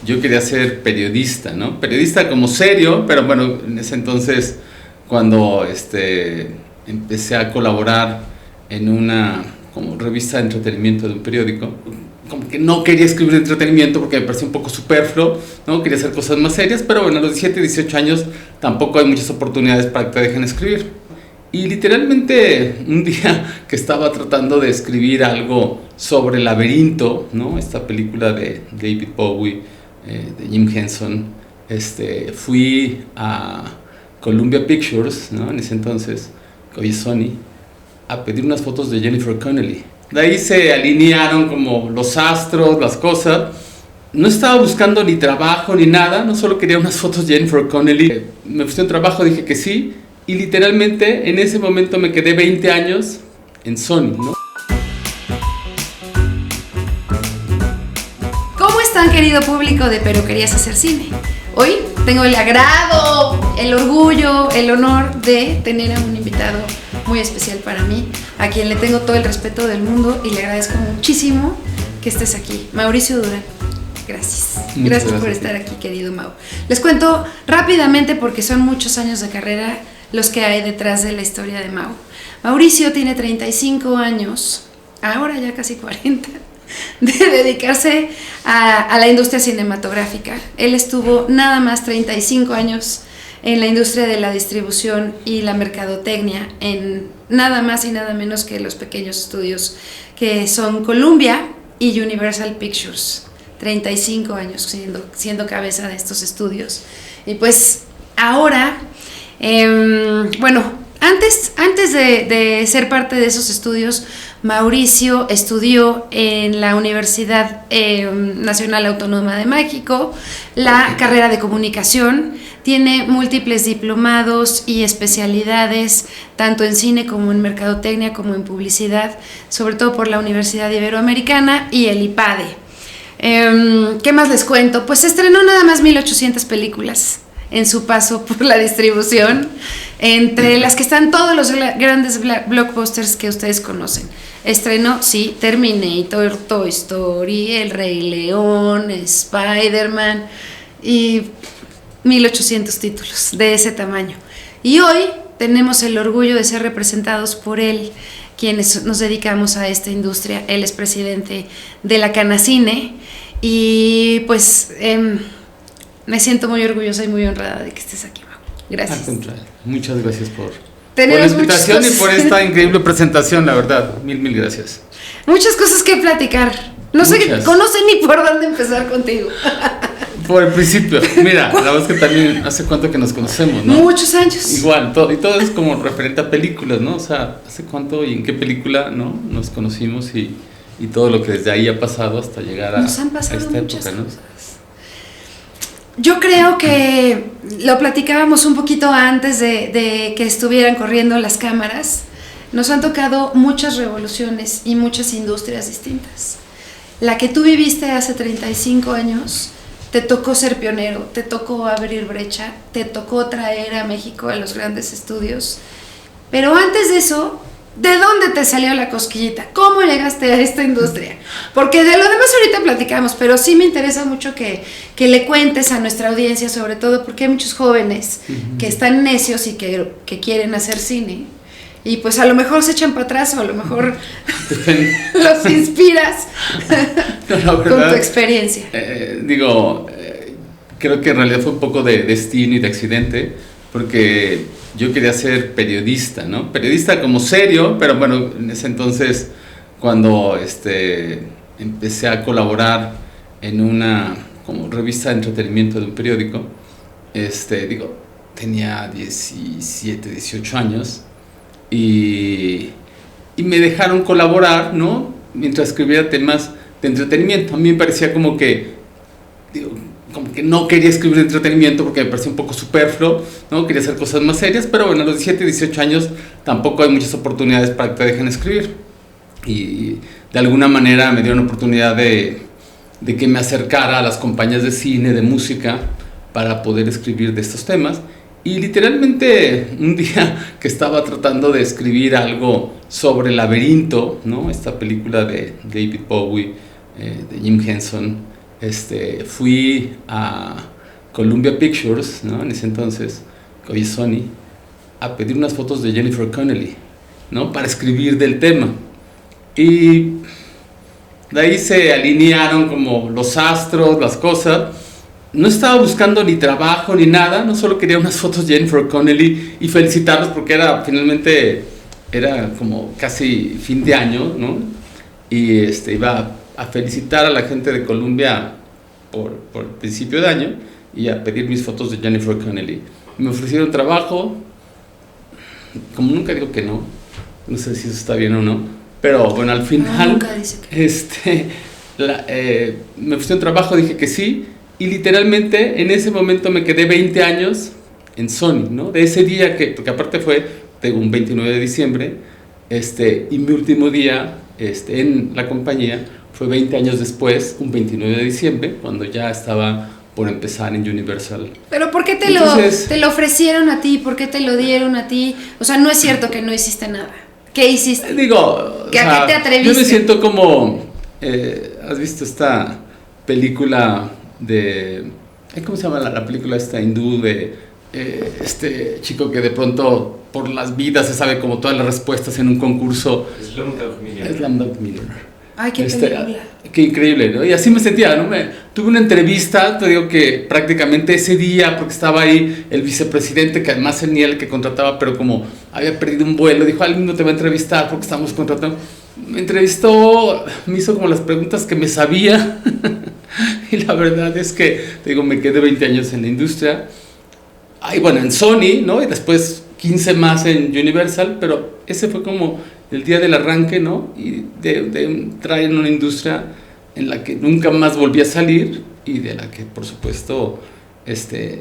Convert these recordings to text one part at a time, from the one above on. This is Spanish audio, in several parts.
yo quería ser periodista, ¿no? Periodista como serio, pero bueno, en ese entonces cuando empecé a colaborar en una como revista de entretenimiento de un periódico, como que no quería escribir de entretenimiento porque me parecía un poco superfluo, ¿no? Quería hacer cosas más serias, pero bueno, a los 17, 18 años tampoco hay muchas oportunidades para que te dejen escribir. Y literalmente un día que estaba tratando de escribir algo sobre Laberinto, ¿no? Esta película de David Bowie, de Jim Henson, fui a Columbia Pictures, ¿no? En ese entonces, que hoy es Sony, a pedir unas fotos de Jennifer Connelly. De ahí se alinearon como los astros, las cosas. No estaba buscando ni trabajo ni nada, no solo quería unas fotos de Jennifer Connelly. Me ofreció un trabajo, dije que sí, y literalmente en ese momento me quedé 20 años en Sony, ¿no? ¿Cómo están, querido público de Pero Querías Hacer Cine? Hoy tengo el agrado, el orgullo, el honor de tener a un invitado muy especial para mí, a quien le tengo todo el respeto del mundo y le agradezco muchísimo que estés aquí. Mauricio Durán, gracias. Gracias por estar aquí, querido Mau. Les cuento rápidamente porque son muchos años de carrera los que hay detrás de la historia de Mau. Mauricio tiene 35 años, ahora ya casi 40, de dedicarse a la industria cinematográfica. Él estuvo nada más 35 años en la industria de la distribución y la mercadotecnia, en nada más y nada menos que los pequeños estudios que son Columbia y Universal Pictures. 35 años siendo cabeza de estos estudios. Y pues ahora, antes de ser parte de esos estudios, Mauricio estudió en la Universidad Nacional Autónoma de México la carrera de comunicación. Tiene múltiples diplomados y especialidades, tanto en cine como en mercadotecnia, como en publicidad, sobre todo por la Universidad Iberoamericana y el IPADE. ¿Qué más les cuento? Pues estrenó nada más 1800 películas en su paso por la distribución, entre las que están todos los grandes blockbusters que ustedes conocen. Estrenó, sí, Terminator, Toy Story, El Rey León, Spider-Man y 1800 títulos de ese tamaño. Y hoy tenemos el orgullo de ser representados por él, quienes nos dedicamos a esta industria. Él es presidente de la Canacine y pues me siento muy orgullosa y muy honrada de que estés aquí, Mau. Gracias. Al contrario, muchas gracias por la invitación y por esta increíble presentación, la verdad. Mil gracias. Muchas cosas que platicar. No sé ni por dónde empezar contigo. Por el principio. Mira, la verdad es que también hace cuánto que nos conocemos, ¿no? Muchos años. Igual, y todo es como referente a películas, ¿no? O sea, hace cuánto y en qué película, ¿no? Nos conocimos y todo lo que desde ahí ha pasado hasta llegar a esta época, ¿no? Cosas. Yo creo que lo platicábamos un poquito antes de que estuvieran corriendo las cámaras. Nos han tocado muchas revoluciones y muchas industrias distintas. La que tú viviste hace 35 años, te tocó ser pionero, te tocó abrir brecha, te tocó traer a México a los grandes estudios. Pero antes de eso, ¿de dónde te salió la cosquillita? ¿Cómo llegaste a esta industria? Porque de lo demás ahorita platicamos, pero sí me interesa mucho que le cuentes a nuestra audiencia, sobre todo porque hay muchos jóvenes que están necios y que quieren hacer cine. Y pues a lo mejor se echan para atrás o a lo mejor los inspiras verdad, con tu experiencia. Creo que en realidad fue un poco de destino y de accidente, porque yo quería ser periodista, ¿no? Periodista como serio, pero bueno, en ese entonces cuando empecé a colaborar en una como revista de entretenimiento de un periódico, tenía 17, 18 años y me dejaron colaborar, ¿no? Mientras escribía temas de entretenimiento. A mí me parecía como que no quería escribir de entretenimiento porque me parecía un poco superfluo, ¿no? Quería hacer cosas más serias, pero bueno, a los 17, 18 años tampoco hay muchas oportunidades para que te dejen escribir. Y de alguna manera me dieron oportunidad de que me acercara a las compañías de cine, de música, para poder escribir de estos temas. Y literalmente un día que estaba tratando de escribir algo sobre Laberinto, ¿no? Esta película de David Bowie, de Jim Henson, fui a Columbia Pictures, ¿no? En ese entonces, que hoy es Sony, a pedir unas fotos de Jennifer Connelly, ¿no? Para escribir del tema. Y de ahí se alinearon como los astros, las cosas. No estaba buscando ni trabajo ni nada, no solo quería unas fotos de Jennifer Connelly y felicitarlos porque finalmente era como casi fin de año, ¿no? Y iba a felicitar a la gente de Columbia por el principio de año y a pedir mis fotos de Jennifer Connelly. Me ofrecieron trabajo, como nunca digo que no, no sé si eso está bien o no, pero bueno, al final nunca dice que me ofrecieron trabajo, dije que sí, y literalmente en ese momento me quedé 20 años en Sony, ¿no? De ese día porque aparte fue un 29 de diciembre, y mi último día en la compañía fue 20 años después, un 29 de diciembre, cuando ya estaba por empezar en Universal. ¿Pero por qué te lo ofrecieron a ti? ¿Por qué te lo dieron a ti? O sea, no es cierto que no hiciste nada. ¿Qué hiciste? Digo, ¿A qué te atreviste? Yo me siento como, ¿has visto esta película de, ¿cómo se llama la película esta hindú de este chico que de pronto por las vidas se sabe como todas las respuestas en un concurso? Slumdog Millionaire. Ay, qué película. Qué increíble, ¿no? Y así me sentía, ¿no? Tuve una entrevista, te digo que prácticamente ese día, porque estaba ahí el vicepresidente, que además él ni era el que contrataba, pero como había perdido un vuelo, dijo, alguien no te va a entrevistar porque estamos contratando. Me entrevistó, me hizo como las preguntas que me sabía, y la verdad es que, te digo, me quedé 20 años en la industria. Ay, bueno, en Sony, ¿no? Y después 15 más en Universal, pero ese fue como el día del arranque, ¿no? Y de entrar en una industria en la que nunca más volví a salir y de la que, por supuesto,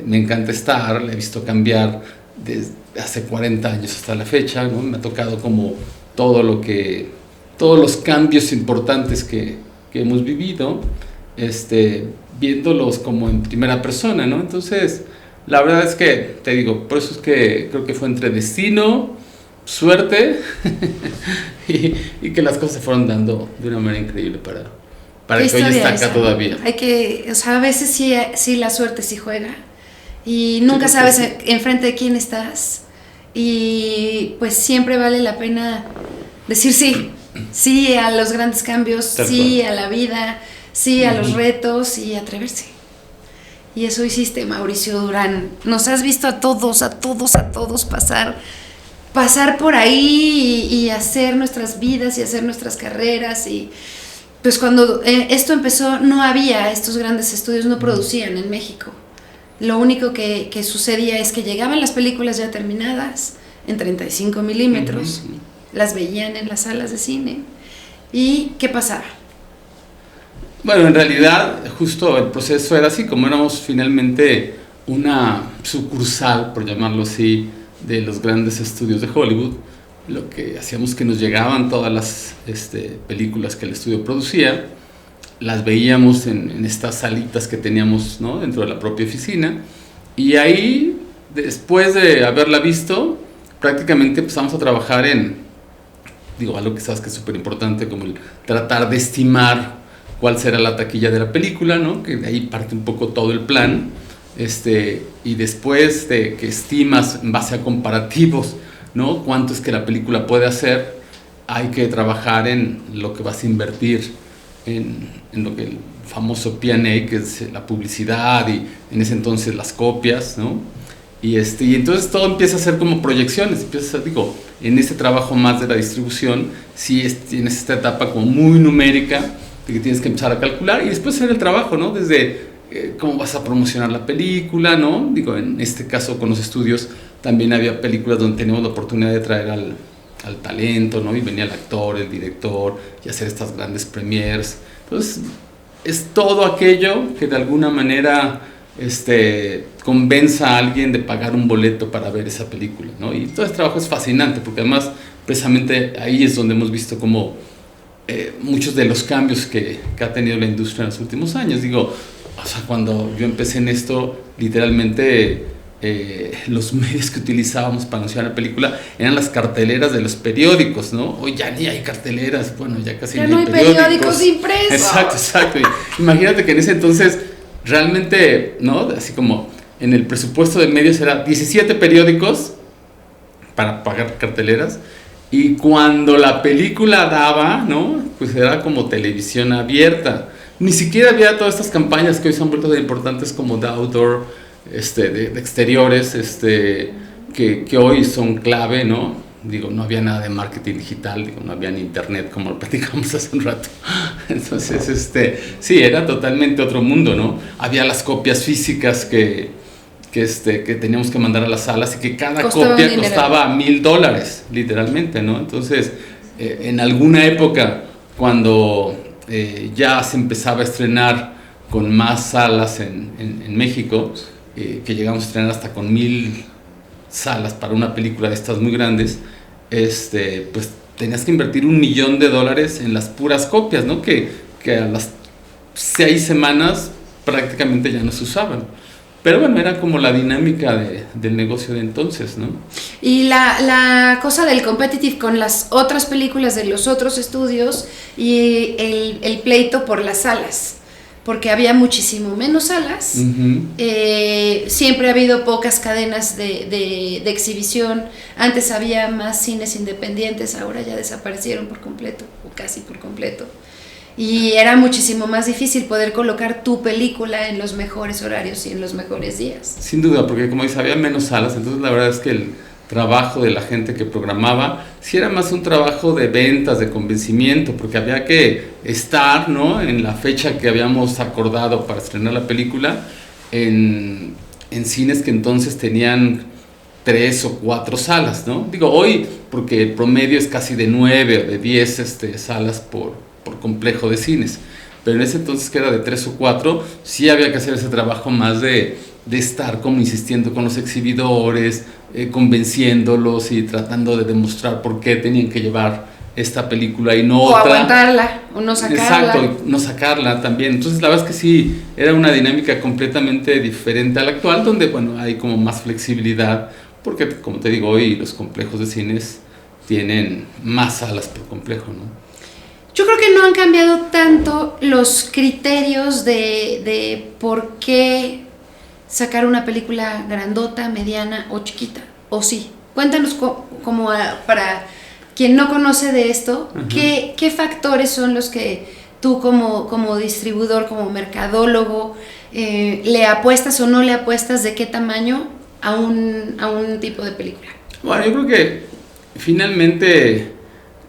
me encanta estar. La he visto cambiar desde hace 40 años hasta la fecha, ¿no? Me ha tocado como todos los cambios importantes que hemos vivido, viéndolos como en primera persona, ¿no? Entonces, la verdad es que, te digo, por eso es que creo que fue entre destino, suerte y que las cosas se fueron dando de una manera increíble para que hoy esté acá todavía. O sea, a veces sí la suerte sí juega y nunca sabes enfrente de quién estás y pues siempre vale la pena decir sí a los grandes cambios, sí a la vida, sí a los retos y atreverse. Y eso hiciste, Mauricio Durán. Nos has visto a todos pasar por ahí y hacer nuestras vidas y hacer nuestras carreras. Y pues cuando esto empezó no había estos grandes estudios, no producían en México. Lo único que sucedía es que llegaban las películas ya terminadas en 35 milímetros, las veían en las salas de cine. ¿Y qué pasaba? Bueno, en realidad justo el proceso era así, como éramos finalmente una sucursal, por llamarlo así, de los grandes estudios de Hollywood, lo que hacíamos que nos llegaban todas las películas que el estudio producía, las veíamos en estas salitas que teníamos, ¿no? Dentro de la propia oficina, y ahí, después de haberla visto, prácticamente empezamos a trabajar algo que sabes que es súper importante, como el tratar de estimar cuál será la taquilla de la película, ¿no? Que de ahí parte un poco todo el plan, y después de que estimas en base a comparativos, ¿no? Cuánto es que la película puede hacer, hay que trabajar en lo que vas a invertir en lo que el famoso P&A, que es la publicidad y en ese entonces las copias, ¿no? Y entonces todo empieza a ser como proyecciones, en este trabajo más de la distribución, sí tienes esta etapa como muy numérica, de que tienes que empezar a calcular y después hacer el trabajo, ¿no? Desde cómo vas a promocionar la película, ¿no? En este caso con los estudios también había películas donde teníamos la oportunidad de traer al talento, ¿no? Y venía el actor, el director y hacer estas grandes premieres. Entonces es todo aquello que de alguna manera convenza a alguien de pagar un boleto para ver esa película, ¿no? Y todo este trabajo es fascinante porque además precisamente ahí es donde hemos visto como muchos de los cambios que ha tenido la industria en los últimos años. Cuando yo empecé en esto, literalmente los medios que utilizábamos para anunciar la película eran las carteleras de los periódicos, ¿no? Hoy ya ni hay carteleras, bueno, ya casi ya ni no hay periódicos impresos. Exacto. Imagínate que en ese entonces realmente, ¿no? Así como en el presupuesto de medios era 17 periódicos para pagar carteleras, y cuando la película daba, ¿no? Pues era como televisión abierta. Ni siquiera había todas estas campañas que hoy se han vuelto tan importantes como de outdoor, de exteriores, que hoy son clave, ¿no? Digo, no había nada de marketing digital, digo, no había ni internet, como lo platicamos hace un rato. Entonces, sí, era totalmente otro mundo, ¿no? Había las copias físicas que teníamos que mandar a las salas, y que cada copia costaba $1,000, literalmente, ¿no? Entonces, en alguna época, cuando ya se empezaba a estrenar con más salas en México, que llegamos a estrenar hasta con 1,000 salas para una película de estas muy grandes, pues tenías que invertir $1,000,000 en las puras copias, ¿no? Que a las 6 semanas prácticamente ya no se usaban. Pero bueno, era como la dinámica del negocio de entonces, ¿no? Y la cosa del competitive con las otras películas de los otros estudios, y el pleito por las salas, porque había muchísimo menos salas. Siempre ha habido pocas cadenas de exhibición. Antes había más cines independientes, ahora ya desaparecieron por completo, o casi por completo. Y era muchísimo más difícil poder colocar tu película en los mejores horarios y en los mejores días. Sin duda, porque como dices, había menos salas, entonces la verdad es que el trabajo de la gente que programaba sí era más un trabajo de ventas, de convencimiento, porque había que estar, ¿no?, en la fecha que habíamos acordado para estrenar la película en cines que entonces tenían 3 o 4 salas, ¿no? Digo, hoy, porque el promedio es casi de 9 o de 10 salas por complejo de cines, pero en ese entonces, que era de 3 o 4, sí había que hacer ese trabajo más de estar como insistiendo con los exhibidores, convenciéndolos y tratando de demostrar por qué tenían que llevar esta película y no o otra. O aguantarla, o no sacarla. Exacto, no sacarla también. Entonces la verdad es que sí, era una dinámica completamente diferente a la actual, donde, bueno, hay como más flexibilidad, porque como te digo, hoy los complejos de cines tienen más salas por complejo, ¿no? Yo creo que no han cambiado tanto los criterios de por qué sacar una película grandota, mediana o chiquita, o sí. Cuéntanos como para quien no conoce de esto, ¿qué factores son los que tú como distribuidor, como mercadólogo, le apuestas o no le apuestas, de qué tamaño a un tipo de película? Bueno, yo creo que finalmente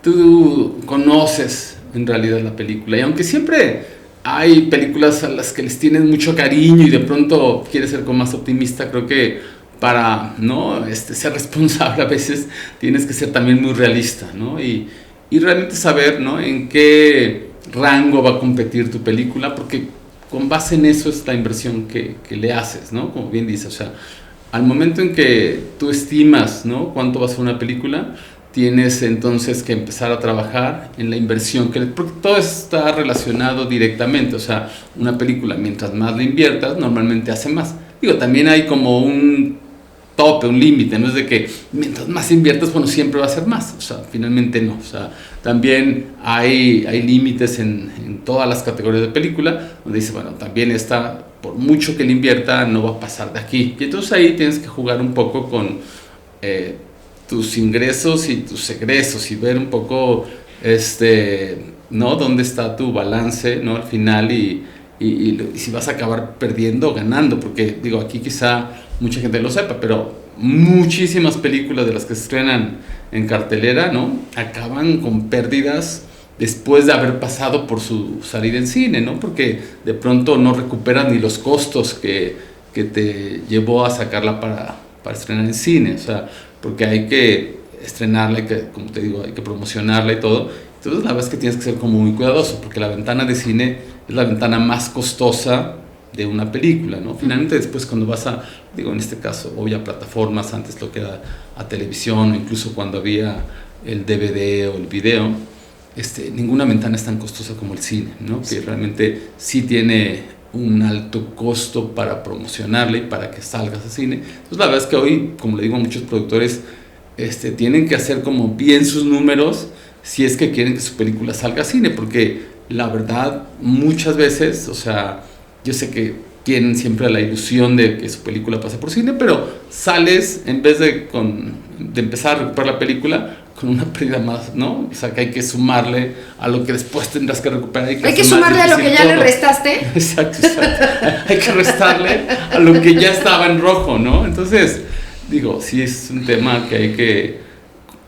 tú conoces en realidad la película, y aunque siempre hay películas a las que les tienes mucho cariño y de pronto quieres ser como más optimista, creo que para, ¿no?, ser responsable a veces tienes que ser también muy realista, ¿no? Y realmente saber, ¿no?, en qué rango va a competir tu película, porque con base en eso es la inversión que le haces, ¿no? Como bien dices, o sea, al momento en que tú estimas, ¿no?, cuánto va a ser una película, tienes entonces que empezar a trabajar en la inversión, porque todo está relacionado directamente. O sea, una película, mientras más le inviertas, normalmente hace más. Digo, también hay como un tope, un límite, no es de que mientras más inviertas, bueno, siempre va a ser más. O sea, finalmente no. O sea, también hay límites en todas las categorías de película, donde dice, bueno, también esta, por mucho que le invierta, no va a pasar de aquí. Y entonces ahí tienes que jugar un poco con tus ingresos y tus egresos, y ver un poco, ¿no?, dónde está tu balance, ¿no?, al final, y si vas a acabar perdiendo o ganando, porque digo, aquí quizá mucha gente lo sepa, pero muchísimas películas de las que se estrenan en cartelera, ¿no?, acaban con pérdidas después de haber pasado por su salida en cine, ¿no?, porque de pronto no recuperan ni los costos que te llevó a sacarla para estrenar en cine. O sea, porque hay que estrenarla, como te digo, hay que promocionarla y todo. Entonces la verdad es que tienes que ser como muy cuidadoso, porque la ventana de cine es la ventana más costosa de una película, ¿no? Finalmente después, cuando vas digo, en este caso, hoy a plataformas, antes lo que era a televisión, o incluso cuando había el DVD o el video, ninguna ventana es tan costosa como el cine, ¿no? Que realmente sí tiene un alto costo para promocionarla y para que salgas a cine. Entonces la verdad es que hoy, como le digo a muchos productores, tienen que hacer como bien sus números si es que quieren que su película salga a cine, porque la verdad muchas veces, o sea, yo sé que tienen siempre la ilusión de que su película pase por cine, pero sales en vez de empezar a recuperar la película con una pérdida más, ¿no? O sea, que hay que sumarle a lo que después tendrás que recuperar. Hay que sumarle a lo que ya le restaste. Exacto. Hay que restarle a lo que ya estaba en rojo, ¿no? Entonces, digo, sí es un tema al que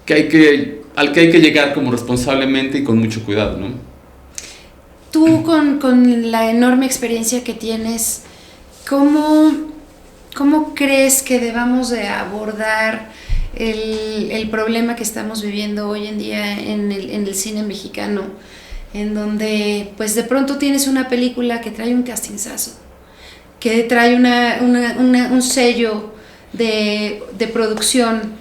hay que llegar como responsablemente y con mucho cuidado, ¿no? Tú con la enorme experiencia que tienes, ¿cómo crees que debamos de abordar el problema que estamos viviendo hoy en día en el cine mexicano? En donde pues de pronto tienes una película que trae un castingazo, que trae un sello de producción,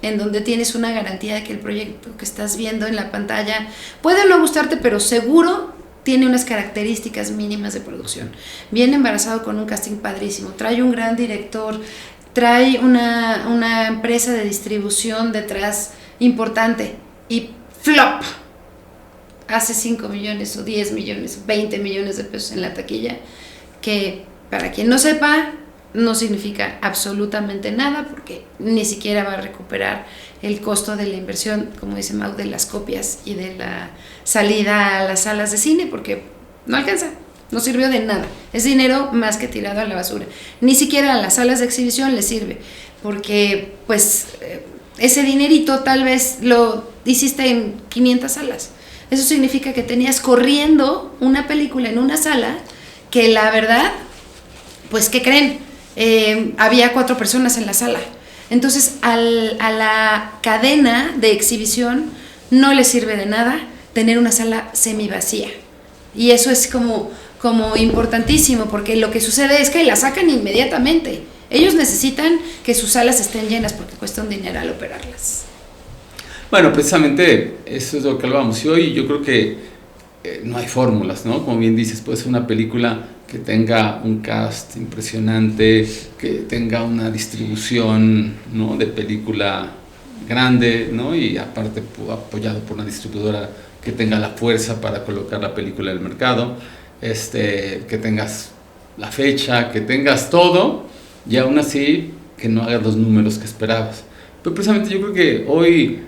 en donde tienes una garantía de que el proyecto que estás viendo en la pantalla puede no gustarte, pero seguro tiene unas características mínimas de producción. Viene embarazado con un casting padrísimo, trae un gran director, trae una empresa de distribución detrás importante, y flop, hace 5 millones o 10 millones, 20 millones de pesos en la taquilla, que para quien no sepa, no significa absolutamente nada, porque ni siquiera va a recuperar el costo de la inversión, como dice Mau, de las copias y de la salida a las salas de cine, porque no alcanza, no sirvió de nada, es dinero más que tirado a la basura. Ni siquiera a las salas de exhibición le sirve, porque pues ese dinerito tal vez lo hiciste en 500 salas. Eso significa que tenías corriendo una película en una sala que la verdad, pues ¿qué creen? Había 4 personas en la sala. Entonces a la cadena de exhibición no le sirve de nada tener una sala semivacía. Y eso es como importantísimo, porque lo que sucede es que la sacan inmediatamente. Ellos necesitan que sus salas estén llenas porque cuesta un dineral operarlas. Bueno, precisamente eso es lo que hablábamos. Y hoy yo creo que no hay fórmulas, ¿no? Como bien dices, puede ser una película que tenga un cast impresionante, que tenga una distribución, ¿no?, de película grande, ¿no?, y aparte apoyado por una distribuidora que tenga la fuerza para colocar la película en el mercado, que tengas la fecha, que tengas todo, y aún así que no hagas los números que esperabas. Pero precisamente yo creo que hoy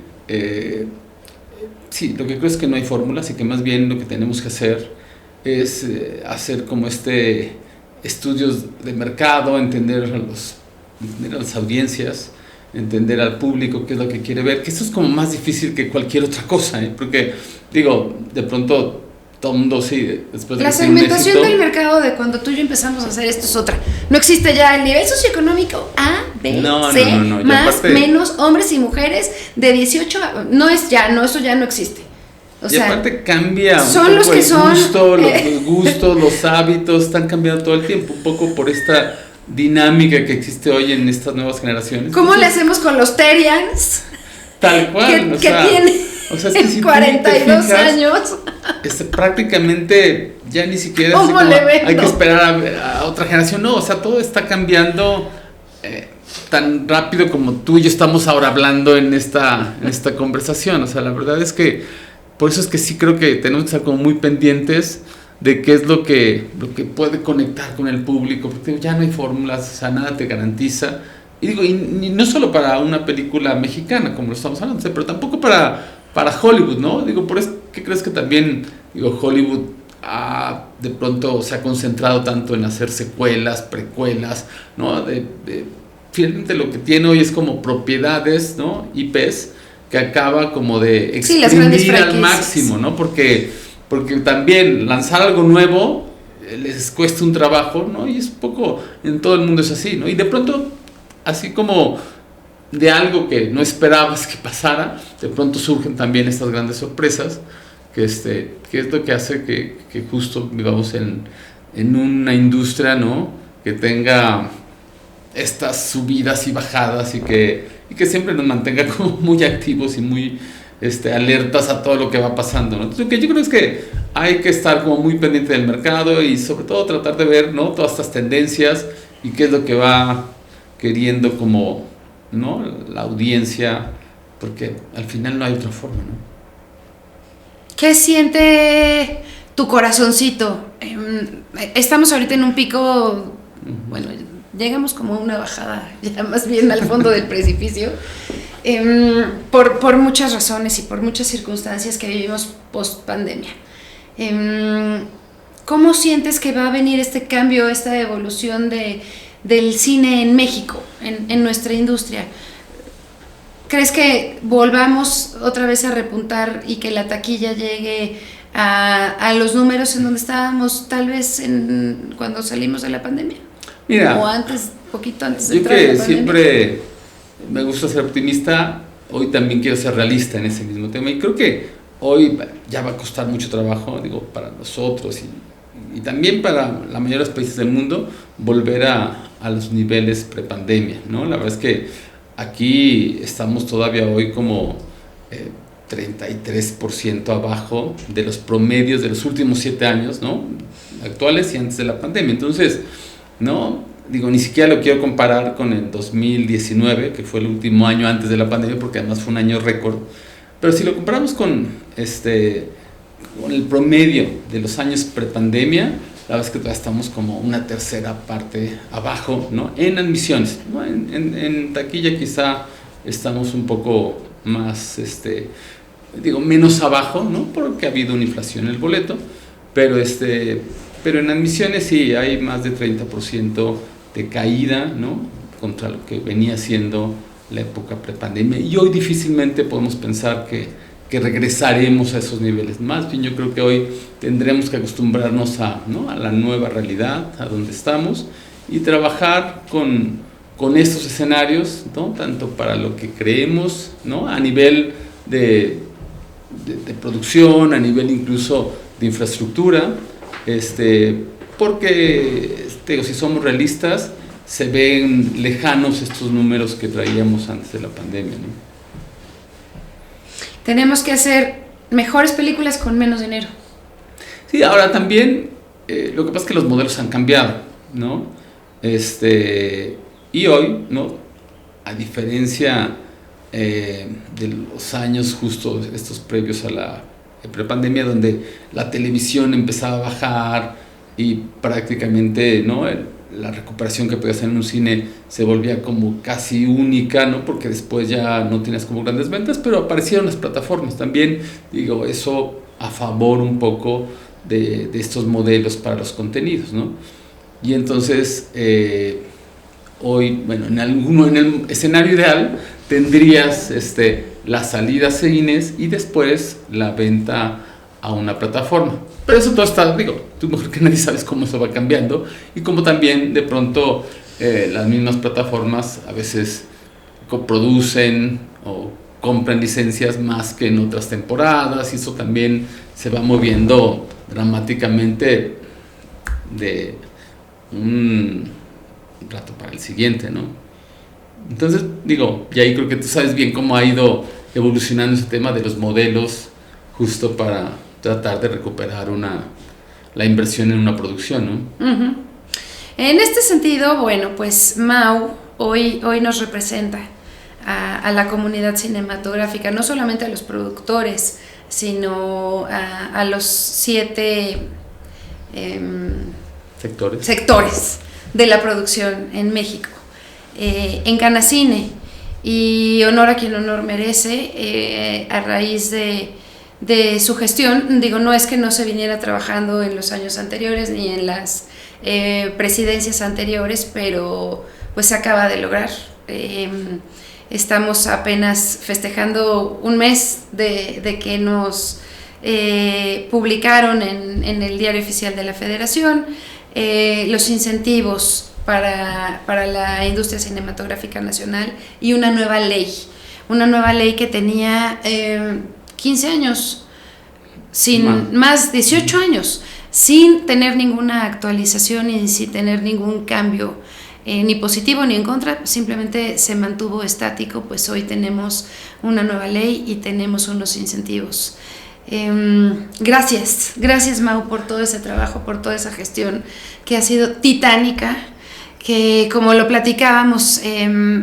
sí, lo que creo es que no hay fórmulas, y que más bien lo que tenemos que hacer es hacer como estudios de mercado, entender a las audiencias, entender al público qué es lo que quiere ver, que eso es como más difícil que cualquier otra cosa, porque digo, de pronto todo el mundo sí, después de la segmentación del mercado de cuando tú y yo empezamos a hacer esto es otra. No existe ya el nivel socioeconómico A, B, C, más, aparte, menos, hombres y mujeres de 18 no es ya, no, eso ya no existe. O sea, aparte cambia son un los poco que los gustos, los hábitos están cambiando todo el tiempo, un poco por esta dinámica que existe hoy en estas nuevas generaciones. ¿Cómo le hacemos con los Terians? Tal cual, que tienen es que si 42 años. Prácticamente ya ni siquiera hay que esperar a otra generación. No, o sea, todo está cambiando tan rápido como tú y yo estamos ahora hablando en esta conversación. O sea, la verdad es que por eso es que sí creo que tenemos que estar como muy pendientes de qué es lo que puede conectar con el público, porque ya no hay fórmulas, o sea, nada te garantiza. Y digo, y no solo para una película mexicana, como lo estamos hablando, pero tampoco para Hollywood, ¿no? Digo, por eso, ¿qué crees que también, Hollywood de pronto se ha concentrado tanto en hacer secuelas, precuelas, ¿no? Finalmente lo que tiene hoy es como propiedades, ¿no?, IPs, que acaba como de exprimir al máximo, ¿no? Porque también lanzar algo nuevo les cuesta un trabajo, ¿no? Y es un poco, en todo el mundo es así, ¿no? Y de pronto, así como de algo que no esperabas que pasara, de pronto surgen también estas grandes sorpresas, que es lo que hace que justo vivamos en una industria, ¿no?, que tenga estas subidas y bajadas, y que siempre nos mantenga como muy activos y muy alertas a todo lo que va pasando, ¿no? Entonces, lo que yo creo es que hay que estar como muy pendiente del mercado y sobre todo tratar de ver, ¿no?, todas estas tendencias y qué es lo que va queriendo como, ¿no?, la audiencia, porque al final no hay otra forma, ¿no? ¿Qué siente tu corazoncito? Estamos ahorita en un pico, bueno, llegamos como a una bajada, ya más bien al fondo del precipicio, por muchas razones y por muchas circunstancias que vivimos post pandemia. ¿Cómo sientes que va a venir este cambio, esta evolución del cine en México, en nuestra industria? ¿Crees que volvamos otra vez a repuntar y que la taquilla llegue a los números en donde estábamos tal vez cuando salimos de la pandemia? Mira, o antes, poquito antes de entrar yo a que la pandemia. siempre me gusta ser optimista, hoy también quiero ser realista en ese mismo tema y creo que hoy ya va a costar mucho trabajo, digo, para nosotros y también para la mayoría de los países del mundo volver a los niveles prepandemia, ¿no? La verdad es que aquí estamos todavía hoy como 33% abajo de los promedios de los últimos 7 años, ¿no?, actuales y antes de la pandemia. Entonces, no, digo, ni siquiera lo quiero comparar con el 2019, que fue el último año antes de la pandemia, porque además fue un año récord. Pero si lo comparamos con el promedio de los años prepandemia, la verdad es que todavía estamos como una tercera parte abajo, ¿no?, en admisiones, ¿no? En taquilla quizá estamos un poco más, menos abajo, ¿no?, porque ha habido una inflación en el boleto, pero en admisiones sí hay más de 30% de caída, ¿no?, contra lo que venía siendo la época prepandemia, y hoy difícilmente podemos pensar que regresaremos a esos niveles. Más bien yo creo que hoy tendremos que acostumbrarnos a la nueva realidad, a donde estamos, y trabajar con estos escenarios, ¿no?, tanto para lo que creemos, ¿no?, a nivel de producción, a nivel incluso de infraestructura, porque si somos realistas, se ven lejanos estos números que traíamos antes de la pandemia, ¿no? Tenemos que hacer mejores películas con menos dinero. Sí, ahora también lo que pasa es que los modelos han cambiado, ¿no? Y hoy, ¿no?, a diferencia de los años justo estos previos a la prepandemia, donde la televisión empezaba a bajar y prácticamente, ¿no?, la recuperación que podía hacer en un cine se volvía como casi única, ¿no?, porque después ya no tienes como grandes ventas, pero aparecieron las plataformas también, digo, eso a favor un poco de estos modelos para los contenidos, ¿no? Y entonces hoy, bueno, en el escenario ideal tendrías la salida a cines y después la venta a una plataforma. Pero eso todo está, tú mejor que nadie sabes cómo eso va cambiando y cómo también de pronto las mismas plataformas a veces coproducen o compran licencias más que en otras temporadas, y eso también se va moviendo dramáticamente de un rato para el siguiente, ¿no? Entonces, y ahí creo que tú sabes bien cómo ha ido evolucionando ese tema de los modelos justo para tratar de recuperar la inversión en una producción, ¿no? Uh-huh. En este sentido, bueno, pues Mau hoy nos representa a la comunidad cinematográfica, no solamente a los productores, sino a los 7 sectores de la producción en México. En Canacine, y honor a quien honor merece, a raíz de su gestión, no es que no se viniera trabajando en los años anteriores ni en las presidencias anteriores, pero pues se acaba de lograr. Estamos apenas festejando un mes de que nos publicaron en el Diario Oficial de la Federación los incentivos para la industria cinematográfica nacional y una nueva ley que tenía 15 años, más 18 años, sin tener ninguna actualización y sin tener ningún cambio, ni positivo ni en contra, simplemente se mantuvo estático. Pues hoy tenemos una nueva ley y tenemos unos incentivos. Gracias Mau por todo ese trabajo, por toda esa gestión que ha sido titánica, que como lo platicábamos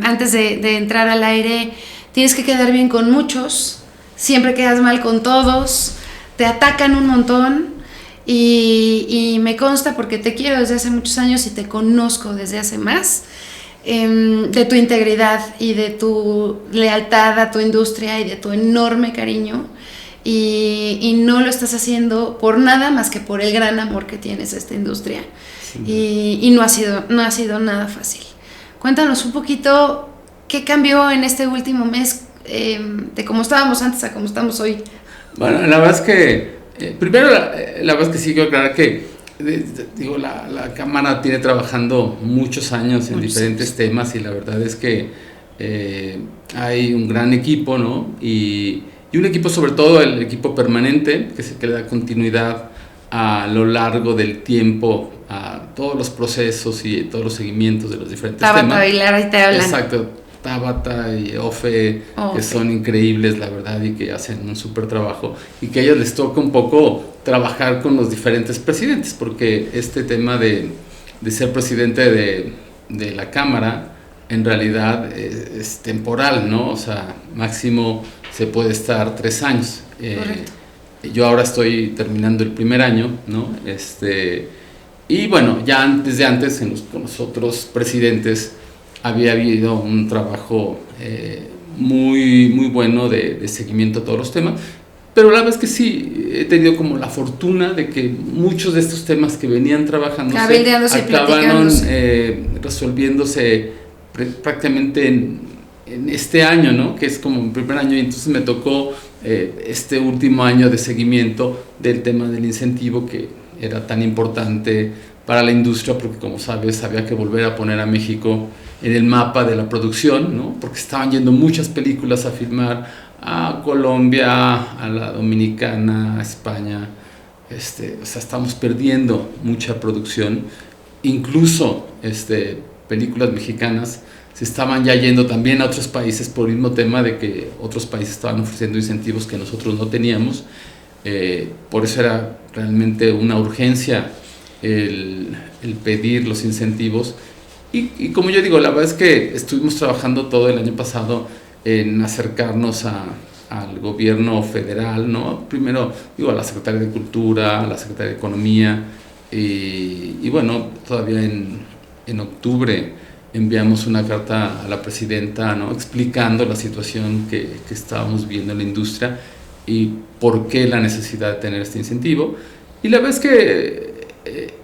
antes de entrar al aire, tienes que quedar bien con muchos, siempre quedas mal con todos, te atacan un montón. Y me consta porque te quiero desde hace muchos años y te conozco desde hace más, de tu integridad y de tu lealtad a tu industria y de tu enorme cariño, y no lo estás haciendo por nada más que por el gran amor que tienes a esta industria. Sí. Y no ha sido nada fácil. Cuéntanos un poquito qué cambió en este último mes, de cómo estábamos antes a cómo estamos hoy. Bueno, la verdad es que primero, la verdad es que sí quiero aclarar que la Cámara tiene trabajando muchos años en diferentes temas, y la verdad es que hay un gran equipo, ¿no? Y un equipo, sobre todo el equipo permanente, que es el que le da continuidad a lo largo del tiempo a todos los procesos y todos los seguimientos de los diferentes temas. Tabata, Bailar, ahí te hablan. Exacto. Tabata y Ofe, que son increíbles, la verdad, y que hacen un súper trabajo, y que a ellos les toca un poco trabajar con los diferentes presidentes, porque este tema de ser presidente de la Cámara en realidad es temporal, ¿no? O sea, máximo se puede estar 3 años. Yo ahora estoy terminando el primer año, ¿no? Y bueno, ya desde antes con los otros presidentes había habido un trabajo muy, muy bueno de seguimiento a todos los temas, pero la verdad es que sí, he tenido como la fortuna de que muchos de estos temas que venían trabajándose acabaron resolviéndose prácticamente en este año, ¿no? Que es como mi primer año, y entonces me tocó este último año de seguimiento del tema del incentivo, que era tan importante para la industria, porque como sabes había que volver a poner a México en el mapa de la producción, ¿no? Porque estaban yendo muchas películas a filmar a Colombia, a la Dominicana, a España. O sea, estamos perdiendo mucha producción. Incluso películas mexicanas se estaban ya yendo también a otros países por el mismo tema de que otros países estaban ofreciendo incentivos que nosotros no teníamos. Por eso era realmente una urgencia el pedir los incentivos. Y como yo digo, la verdad es que estuvimos trabajando todo el año pasado en acercarnos al gobierno federal, ¿no? Primero, a la Secretaría de Cultura, a la Secretaría de Economía, y bueno, todavía en octubre enviamos una carta a la presidenta, ¿no? Explicando la situación que estábamos viendo en la industria y por qué la necesidad de tener este incentivo. Y la verdad es que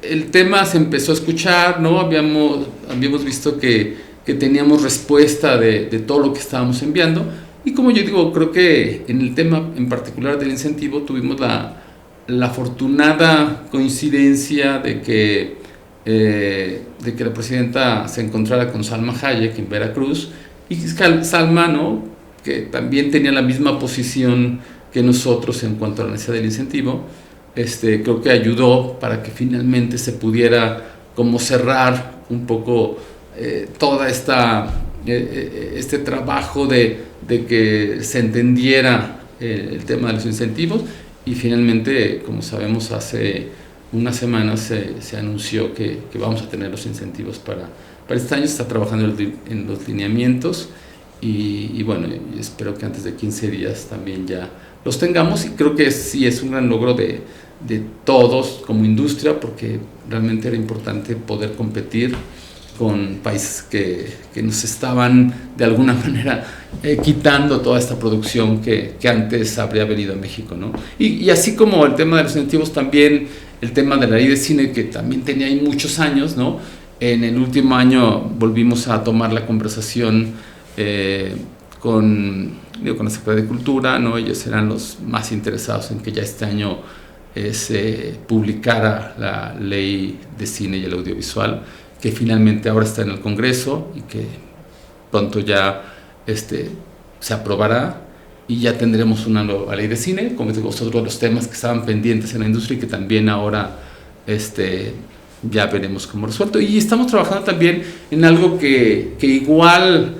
el tema se empezó a escuchar, ¿no? Habíamos visto que teníamos respuesta de todo lo que estábamos enviando, y como yo digo, creo que en el tema en particular del incentivo tuvimos la afortunada coincidencia de que la presidenta se encontrara con Salma Hayek en Veracruz, y Salma, ¿no? Que también tenía la misma posición que nosotros en cuanto a la necesidad del incentivo. Creo que ayudó para que finalmente se pudiera como cerrar un poco toda este trabajo de que se entendiera el tema de los incentivos, y finalmente, como sabemos, hace unas semanas se anunció que vamos a tener los incentivos para este año. Se está trabajando en los lineamientos, y bueno, espero que antes de 15 días también ya los tengamos, y creo que sí es un gran logro de todos como industria, porque realmente era importante poder competir con países que nos estaban de alguna manera quitando toda esta producción que antes habría venido a México, ¿no? Y así como el tema de los incentivos, también el tema de la ley de cine, que también tenía ahí muchos años, ¿no? En el último año volvimos a tomar la conversación con la Secretaría de Cultura, ¿no? Ellos eran los más interesados en que ya este año se publicara la ley de cine y el audiovisual, que finalmente ahora está en el Congreso y que pronto ya se aprobará, y ya tendremos una nueva ley de cine, como digo, otros de los temas que estaban pendientes en la industria y que también ahora ya veremos cómo resuelto. Y estamos trabajando también en algo que igual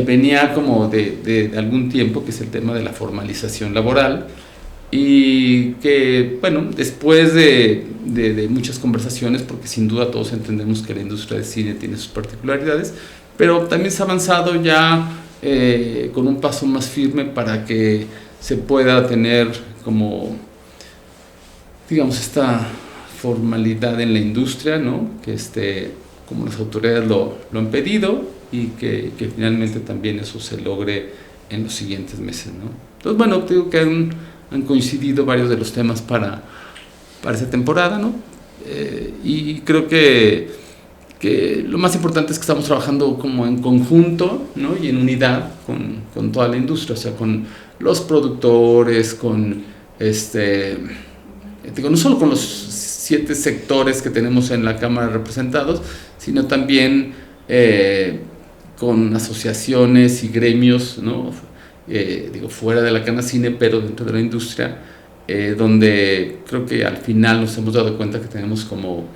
venía como de algún tiempo, que es el tema de la formalización laboral, y que, bueno, después de muchas conversaciones, porque sin duda todos entendemos que la industria del cine tiene sus particularidades, pero también se ha avanzado ya con un paso más firme para que se pueda tener como, digamos, esta formalidad en la industria, ¿no? Que como las autoridades lo han pedido y que finalmente también eso se logre en los siguientes meses, ¿no? Entonces, bueno, digo que han coincidido varios de los temas para esa temporada, ¿no? Y creo que lo más importante es que estamos trabajando como en conjunto, ¿no? Y en unidad con toda la industria, o sea, con los productores, con digo, no solo con los 7 sectores que tenemos en la Cámara de Representados, sino también con asociaciones y gremios, ¿no? Digo, fuera de la Canacine, pero dentro de la industria, donde creo que al final nos hemos dado cuenta que tenemos como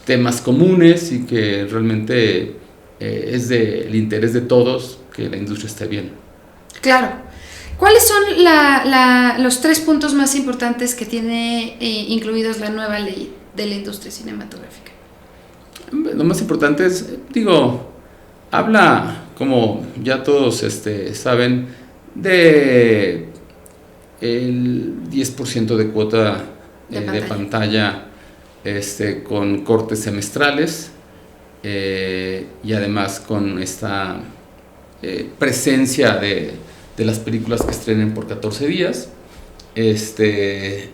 temas comunes y que realmente es del interés de todos que la industria esté bien. Claro. ¿Cuáles son los 3 puntos más importantes que tiene incluidos la nueva ley de la industria cinematográfica? Lo más importante es, digo, habla, como ya todos saben, de el 10% de cuota de pantalla con cortes semestrales y además con esta presencia de las películas que estrenen por 14 días.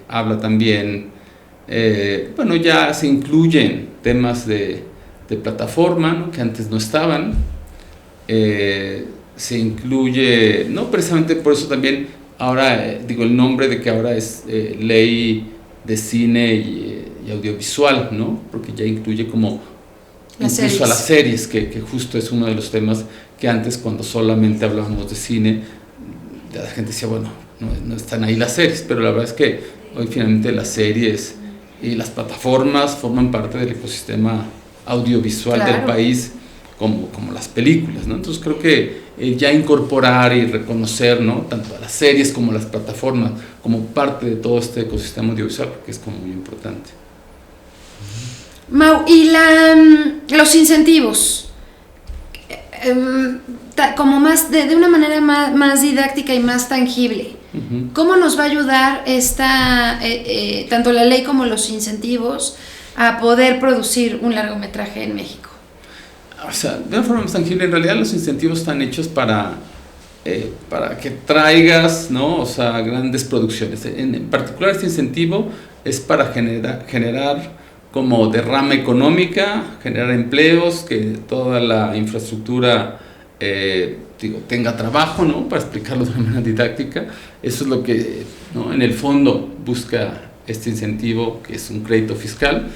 Habla también, bueno, ya se incluyen temas de plataforma, ¿no? Que antes no estaban. Se incluye, no precisamente por eso también, ahora digo el nombre de que ahora es ley de cine y audiovisual, ¿no? Porque ya incluye como incluso a las series, que justo es uno de los temas que antes, cuando solamente hablábamos de cine, la gente decía, bueno, no están ahí las series, pero la verdad es que hoy finalmente las series y las plataformas forman parte del ecosistema audiovisual del país, como las películas, ¿no? Entonces creo que ya incorporar y reconocer, ¿no? Tanto a las series como a las plataformas como parte de todo este ecosistema audiovisual, porque es como muy importante. Mau, y los incentivos, como más de una manera más didáctica y más tangible, ¿cómo nos va a ayudar tanto la ley como los incentivos a poder producir un largometraje en México? O sea, de una forma más tangible, en realidad los incentivos están hechos para que traigas, ¿no? O sea, grandes producciones. En particular, este incentivo es para generar como derrama económica, generar empleos, que toda la infraestructura tenga trabajo, ¿no? Para explicarlo de una manera didáctica. Eso es lo que, ¿no? En el fondo busca este incentivo, que es un crédito fiscal,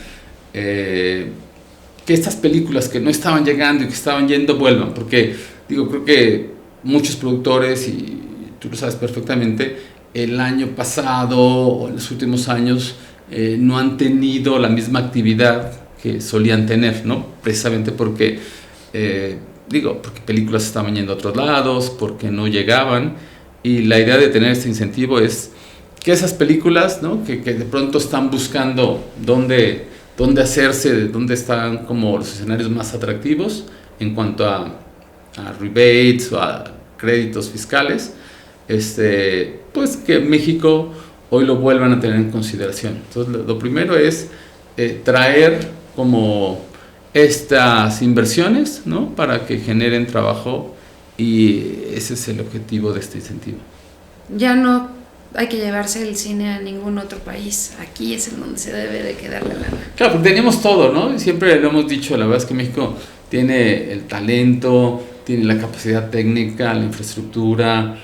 que estas películas que no estaban llegando y que estaban yendo vuelvan, porque creo que muchos productores, y tú lo sabes perfectamente, el año pasado o en los últimos años no han tenido la misma actividad que solían tener, ¿no? Precisamente porque porque películas estaban yendo a otros lados, porque no llegaban, y la idea de tener este incentivo es que esas películas, ¿no? que de pronto están buscando dónde hacerse, dónde están como los escenarios más atractivos en cuanto a rebates o a créditos fiscales, pues que México hoy lo vuelvan a tener en consideración. Entonces, lo primero es traer como estas inversiones, ¿no? Para que generen trabajo, y ese es el objetivo de este incentivo. Ya no hay que llevarse el cine a ningún otro país. Aquí es en donde se debe de quedar la lana. Claro, porque teníamos todo, ¿no? Siempre lo hemos dicho, la verdad es que México tiene el talento, tiene la capacidad técnica, la infraestructura,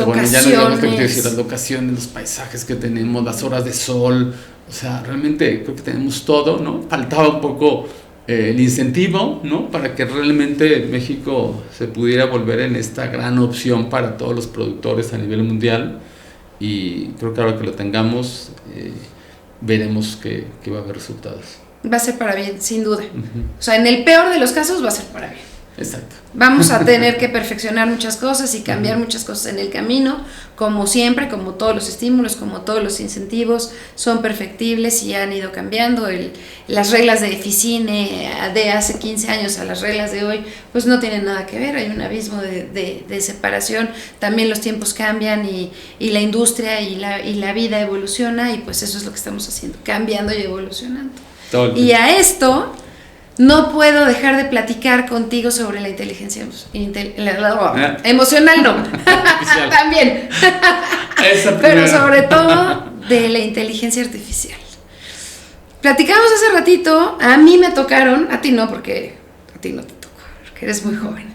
bueno, ya no tengo que decir las locaciones, los paisajes que tenemos, las horas de sol, o sea, realmente creo que tenemos todo, ¿no? Faltaba un poco el incentivo, ¿no? Para que realmente México se pudiera volver en esta gran opción para todos los productores a nivel mundial, y creo que ahora que lo tengamos, veremos que va a haber resultados. Va a ser para bien, sin duda. O sea, en el peor de los casos va a ser para bien. Exacto. Vamos a tener que perfeccionar muchas cosas y cambiar muchas cosas en el camino, como siempre, como todos los estímulos, como todos los incentivos, son perfectibles y han ido cambiando. Las reglas de Ficine de hace 15 años a las reglas de hoy, pues no tienen nada que ver, hay un abismo de separación. También los tiempos cambian y la industria y la vida evoluciona, y pues eso es lo que estamos haciendo, cambiando y evolucionando. Y a esto no puedo dejar de platicar contigo sobre la inteligencia emocional, no, también, pero sobre todo de la inteligencia artificial. Platicamos hace ratito, a mí me tocaron, a ti no, porque a ti no te tocó, porque eres muy joven.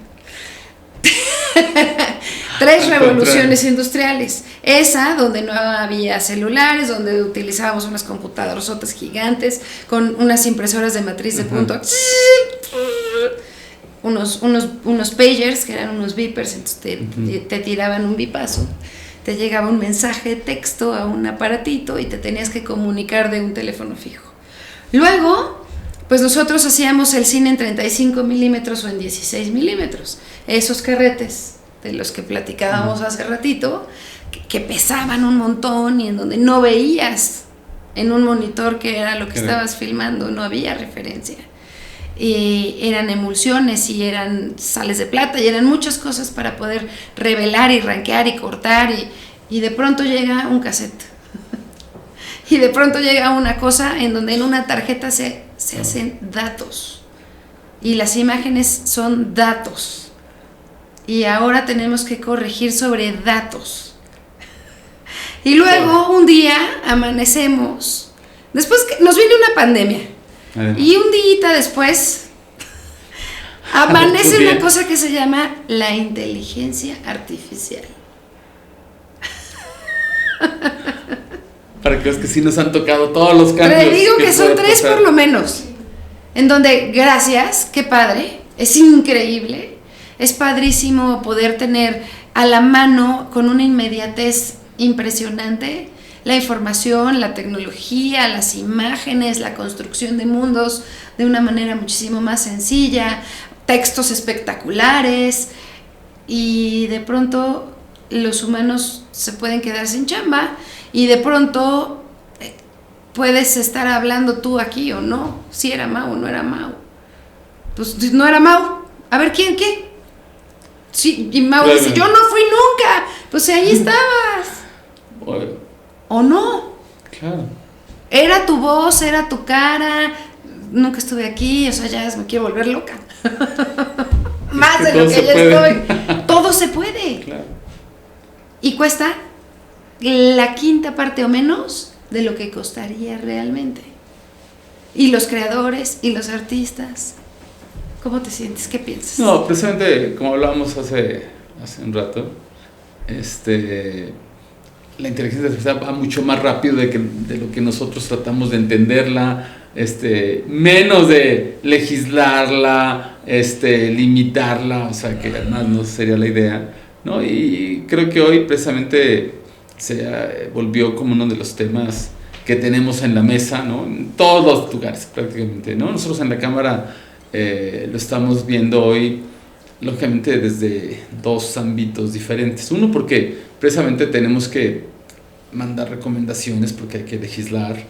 3 revoluciones industriales. Esa donde no había celulares, donde utilizábamos unas computadoras gigantes con unas impresoras de matriz de punto, unos pagers que eran unos beepers, entonces te tiraban un bipazo, te llegaba un mensaje de texto a un aparatito y te tenías que comunicar de un teléfono fijo. Luego, pues nosotros hacíamos el cine en 35 milímetros o en 16 milímetros, esos carretes de los que platicábamos hace ratito, que pesaban un montón y en donde no veías en un monitor que era lo que estabas filmando, no había referencia. Y eran emulsiones y eran sales de plata y eran muchas cosas para poder revelar y rankear y cortar, y de pronto llega un cassette. Y de pronto llega una cosa en donde en una tarjeta se hacen datos y las imágenes son datos. Y ahora tenemos que corregir sobre datos. Y luego un día amanecemos, después que nos viene una pandemia, y un día después amanece una cosa que se llama la inteligencia artificial. Para que es que sí nos han tocado todos los cambios. Te digo que son 3 por lo menos, en donde gracias, qué padre, es increíble. Es padrísimo poder tener a la mano con una inmediatez impresionante la información, la tecnología, las imágenes, la construcción de mundos de una manera muchísimo más sencilla, textos espectaculares, y de pronto los humanos se pueden quedar sin chamba y de pronto puedes estar hablando tú aquí o no, si era Mau o no era Mau. Pues no era Mau, a ver quién, qué. Sí, y Mau dice, yo no fui nunca. Pues ahí estabas. ¿O no? Claro. Era tu voz, era tu cara. Nunca estuve aquí, o sea, ya me quiero volver loca. Más de lo que ya estoy. Todo se puede. Claro. Y cuesta la 5ª parte o menos de lo que costaría realmente. Y los creadores y los artistas, ¿cómo te sientes? ¿Qué piensas? No, precisamente como hablábamos hace un rato, la inteligencia artificial va mucho más rápido de lo que nosotros tratamos de entenderla, menos de legislarla, limitarla, o sea, que además no sería la idea, ¿no? Y creo que hoy precisamente se volvió como uno de los temas que tenemos en la mesa, ¿no? En todos los lugares prácticamente, ¿no? Nosotros en la Cámara lo estamos viendo hoy, lógicamente desde 2 ámbitos diferentes. Uno, porque precisamente tenemos que mandar recomendaciones, porque hay que legislar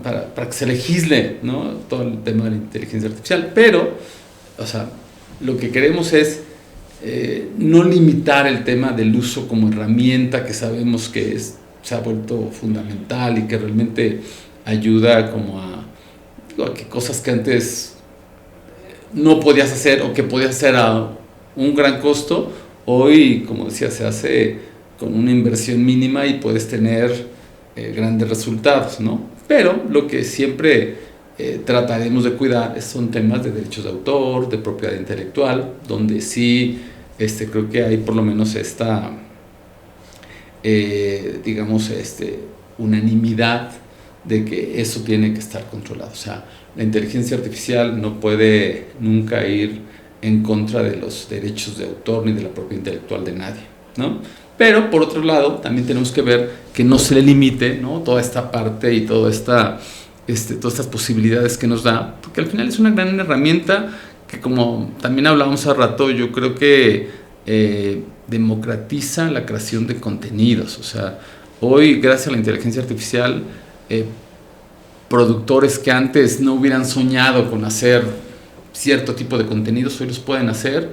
para que se legisle, ¿no? Todo el tema de la inteligencia artificial, pero, o sea, lo que queremos es no limitar el tema del uso como herramienta, que sabemos que se ha vuelto fundamental y que realmente ayuda como a que cosas que antes no podías hacer o que podías hacer a un gran costo, hoy, como decía, se hace con una inversión mínima y puedes tener grandes resultados, ¿no? Pero lo que siempre trataremos de cuidar son temas de derechos de autor, de propiedad intelectual, donde sí creo que hay por lo menos esta digamos unanimidad de que eso tiene que estar controlado. O sea, la inteligencia artificial no puede nunca ir en contra de los derechos de autor ni de la propiedad intelectual de nadie, ¿no? Pero por otro lado también tenemos que ver que no se le limite, ¿no? Toda esta parte y todas estas posibilidades que nos da, porque al final es una gran herramienta que como también hablábamos hace rato, yo creo que democratiza la creación de contenidos. O sea, hoy, gracias a la inteligencia artificial, productores que antes no hubieran soñado con hacer cierto tipo de contenidos, hoy los pueden hacer,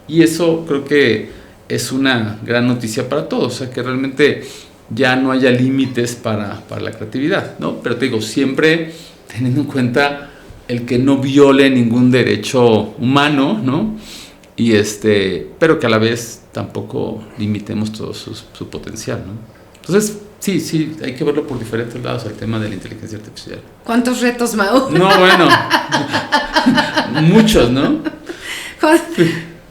y eso creo que es una gran noticia para todos. O sea, que realmente ya no haya límites para la creatividad, ¿no? Pero te digo, siempre teniendo en cuenta el que no viole ningún derecho humano, ¿no? Y pero que a la vez tampoco limitemos todo su potencial, ¿no? Entonces, sí, hay que verlo por diferentes lados, el tema de la inteligencia artificial. ¿Cuántos retos, Mau? No, bueno, muchos, ¿no?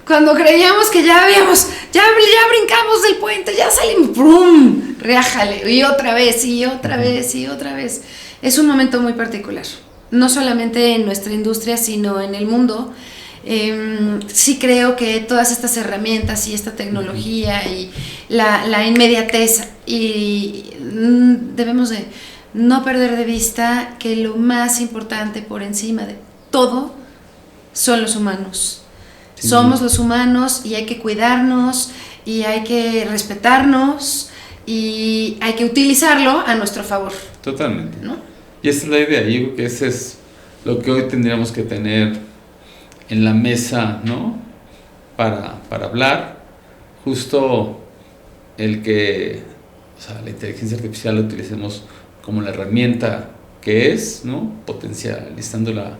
Cuando creíamos que ya brincamos del puente, ya salimos, ¡prum! Reájale, y otra vez, y otra vez, y otra vez. Es un momento muy particular, no solamente en nuestra industria, sino en el mundo. Sí creo que todas estas herramientas y esta tecnología y la inmediatez, y debemos de no perder de vista que lo más importante por encima de todo son los humanos. Sí. Somos los humanos y hay que cuidarnos y hay que respetarnos y hay que utilizarlo a nuestro favor. Totalmente, ¿no? Y esa es la idea. Yo creo que ese es lo que hoy tendríamos que tener en la mesa, ¿no? Para hablar, justo el que, o sea, la inteligencia artificial la utilicemos como la herramienta que es, ¿no? Potencializándola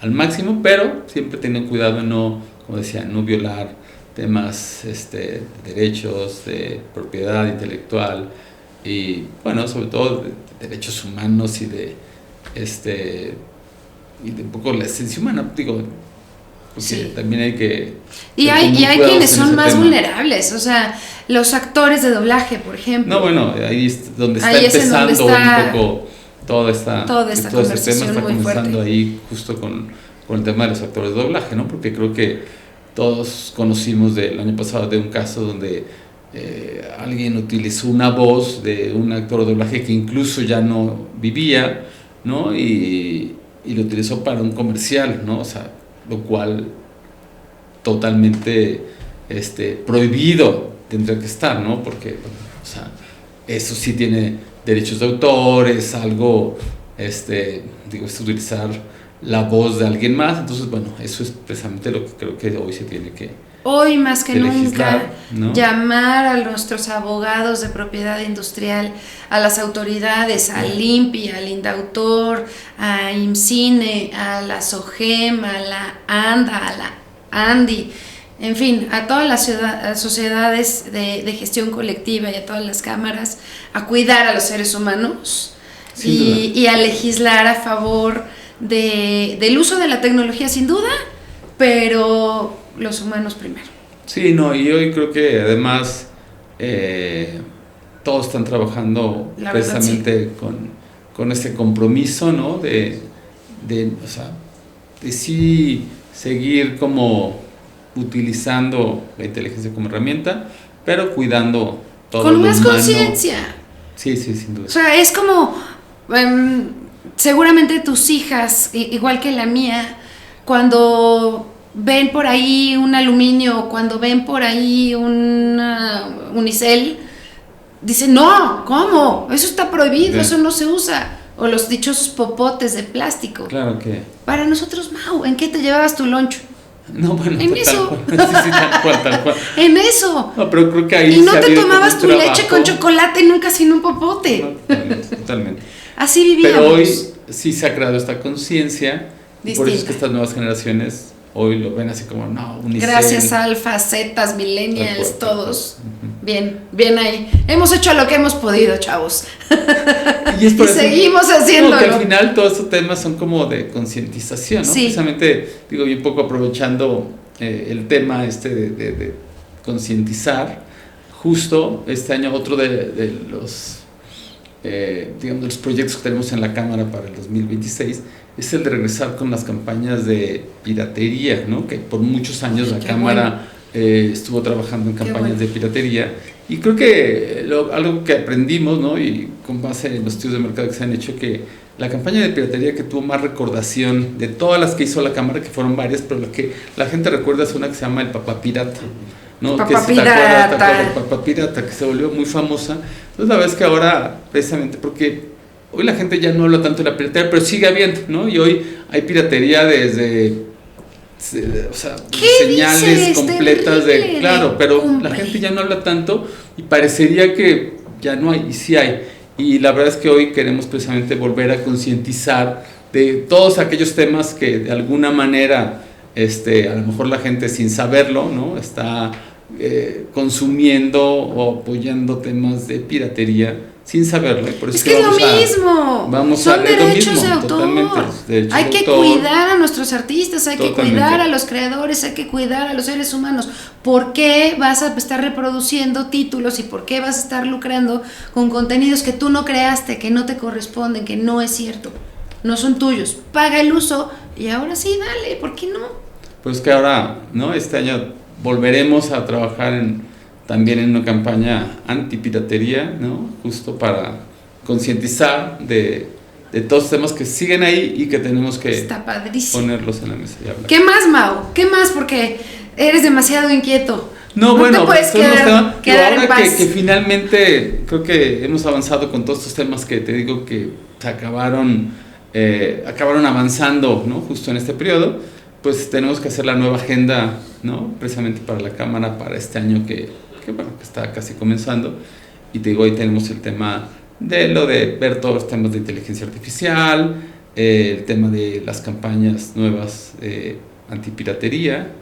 al máximo, pero siempre teniendo cuidado en no, como decía, no violar temas de derechos, de propiedad intelectual y, bueno, sobre todo de derechos humanos y de un poco la esencia humana, digo. Porque sí. También hay que... Y hay quienes son más vulnerables, o sea, los actores de doblaje, por ejemplo. No, bueno, ahí es donde está empezando un poco toda esta conversación está comenzando fuerte. Ahí justo con el tema de los actores de doblaje, ¿no? Porque creo que todos conocimos del año pasado de un caso donde alguien utilizó una voz de un actor de doblaje que incluso ya no vivía, ¿no? Y lo utilizó para un comercial, ¿no? O sea, lo cual totalmente prohibido tendría que estar, ¿no? Porque, o sea, eso sí tiene derechos de autor, es algo, es utilizar la voz de alguien más. Entonces, bueno, eso es precisamente lo que creo que hoy se tiene que hoy más que nunca, ¿no? Llamar a nuestros abogados de propiedad industrial, a las autoridades, al INPI, al INDAUTOR, a IMCINE, a la SOGEM, a la ANDA, a la ANDI, en fin, a todas las sociedades de gestión colectiva y a todas las cámaras, a cuidar a los seres humanos y a legislar a favor del uso de la tecnología, sin duda, pero los humanos primero. Sí, no, y hoy creo que además todos están trabajando precisamente con este compromiso, ¿no? De sí seguir como utilizando la inteligencia como herramienta, pero cuidando todo con más conciencia. Sí, sin duda. O sea, es como seguramente tus hijas, igual que la mía, cuando ven por ahí un aluminio, cuando ven por ahí un unicel, dicen, no, ¿cómo? Eso está prohibido, eso no se usa. O los dichosos popotes de plástico. Claro que... Para nosotros, Mau, ¿en qué te llevabas tu loncho? No, bueno, en eso. Tal cual. En eso. No, pero creo que ahí y no te tomabas tu leche con chocolate nunca sin un popote. No, totalmente. Así vivíamos. Pero hoy sí se ha creado esta conciencia. Y por eso es que estas nuevas generaciones hoy lo ven así como, no, unicel. Gracias, alfa, zetas, millennials, todos. Bien ahí. Hemos hecho lo que hemos podido, chavos. Y seguimos haciéndolo. Porque al final todos estos temas son como de concientización, ¿no? Sí. Precisamente, digo, y un poco aprovechando el tema de concientizar, justo este año otro de los digamos, de los proyectos que tenemos en la Cámara para el 2026 es el de regresar con las campañas de piratería, ¿no? Que por muchos años la Cámara estuvo trabajando en campañas de piratería, y creo que algo que aprendimos, ¿no? Y con base en los estudios de mercado que se han hecho, que la campaña de piratería que tuvo más recordación de todas las que hizo la Cámara, que fueron varias, pero la que la gente recuerda es una que se llama El Papá Pirata, ¿no? Papá que Pirata. El Papá Pirata, que se volvió muy famosa. Entonces la verdad es que ahora, precisamente porque hoy la gente ya no habla tanto de la piratería, pero sigue habiendo, ¿no? Y hoy hay piratería desde, o sea, señales dices? completas Terrible, claro, pero hombre. la gente ya no habla tanto y parecería que ya no hay, y sí hay. Y la verdad es que hoy queremos precisamente volver a concientizar de todos aquellos temas que de alguna manera a lo mejor la gente sin saberlo, ¿no? Está consumiendo o apoyando temas de piratería sin saberlo. Por eso es que es lo mismo. Son derechos de autor. Hay que cuidar a nuestros artistas, hay que cuidar a los creadores, hay que cuidar a los seres humanos. ¿Por qué vas a estar reproduciendo títulos y por qué vas a estar lucrando con contenidos que tú no creaste, que no te corresponden, que no es cierto? No son tuyos. Paga el uso y ahora sí, dale, ¿por qué no? Pues que ahora, ¿no? Este año volveremos a trabajar también en una campaña antipiratería, ¿no? Justo para concientizar de todos los temas que siguen ahí y que tenemos que ponerlos en la mesa y hablar. ¿Qué más, Mau? ¿Qué más? Porque eres demasiado inquieto. No, bueno, te puedes quedar ahora en paz. Que finalmente creo que hemos avanzado con todos estos temas que te digo que se acabaron avanzando, ¿no? Justo en este periodo, pues tenemos que hacer la nueva agenda, ¿no? Precisamente para la Cámara para este año que está casi comenzando. Y te digo, hoy tenemos el tema de ver todos los temas de inteligencia artificial, el tema de las campañas nuevas antipiratería,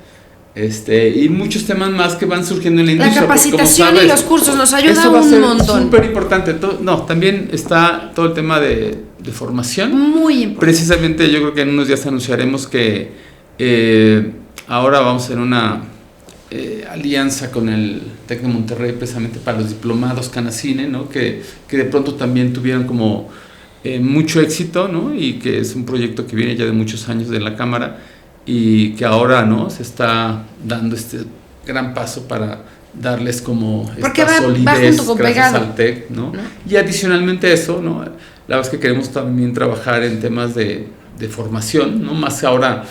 y muchos temas más que van surgiendo en la industria. La capacitación y los cursos nos ayudan un montón. Súper importante. También está todo el tema de formación. Muy importante. Precisamente yo creo que en unos días anunciaremos que ahora vamos a hacer una alianza con el TEC de Monterrey precisamente para los diplomados Canacine, ¿no? Que de pronto también tuvieron como mucho éxito, ¿no? Y que es un proyecto que viene ya de muchos años de la Cámara y que ahora, ¿no? Se está dando este gran paso para darles como esta solidez gracias al TEC, ¿no? Y adicionalmente a eso, ¿no? La verdad es que queremos también trabajar en temas de formación, ¿no? Más ahora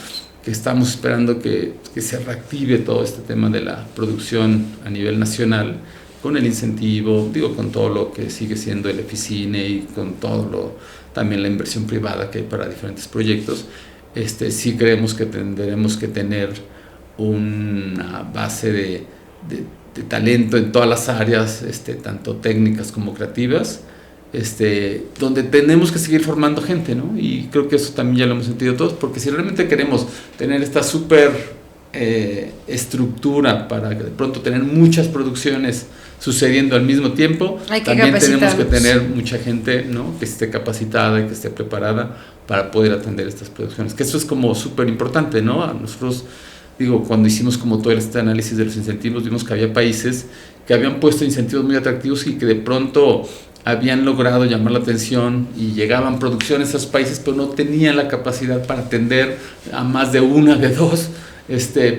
que estamos esperando que se reactive todo este tema de la producción a nivel nacional, con el incentivo, con todo lo que sigue siendo el Eficine y con también la inversión privada que hay para diferentes proyectos. Sí creemos que tendremos que tener una base de talento en todas las áreas, tanto técnicas como creativas, donde tenemos que seguir formando gente, ¿no? Y creo que eso también ya lo hemos sentido todos, porque si realmente queremos tener esta súper estructura para de pronto tener muchas producciones sucediendo al mismo tiempo, también tenemos que tener mucha gente, ¿no? Que esté capacitada y que esté preparada para poder atender estas producciones, que eso es como súper importante, ¿no? A nosotros, cuando hicimos como todo este análisis de los incentivos, vimos que había países que habían puesto incentivos muy atractivos y que de pronto habían logrado llamar la atención y llegaban producciones a esos países, pero no tenían la capacidad para atender a más de una, de dos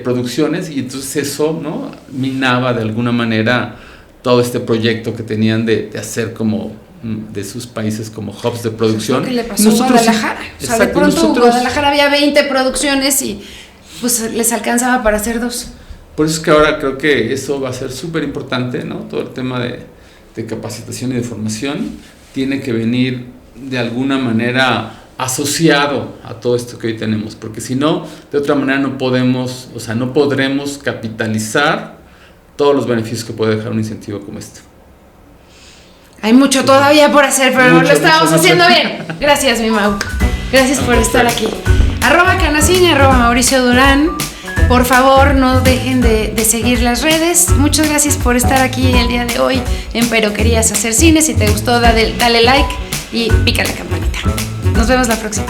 producciones, y entonces eso, ¿no? Minaba de alguna manera todo este proyecto que tenían de hacer como de sus países como hubs de producción. ¿Qué le pasó a Guadalajara? O sea, de pronto en Guadalajara había 20 producciones y pues les alcanzaba para hacer 2. Por eso es que ahora creo que eso va a ser súper importante, ¿no? Todo el tema de capacitación y de formación tiene que venir de alguna manera asociado a todo esto que hoy tenemos, porque si no, de otra manera no podremos capitalizar todos los beneficios que puede dejar un incentivo como este. Hay mucho todavía por hacer, pero lo estamos haciendo bien. Gracias, mi Mau. Gracias por estar aquí. @Canacine, @Mauricio Durán. Por favor, no dejen de seguir las redes. Muchas gracias por estar aquí el día de hoy en Pero Querías Hacer Cine. Si te gustó, dale like y pica la campanita. Nos vemos la próxima.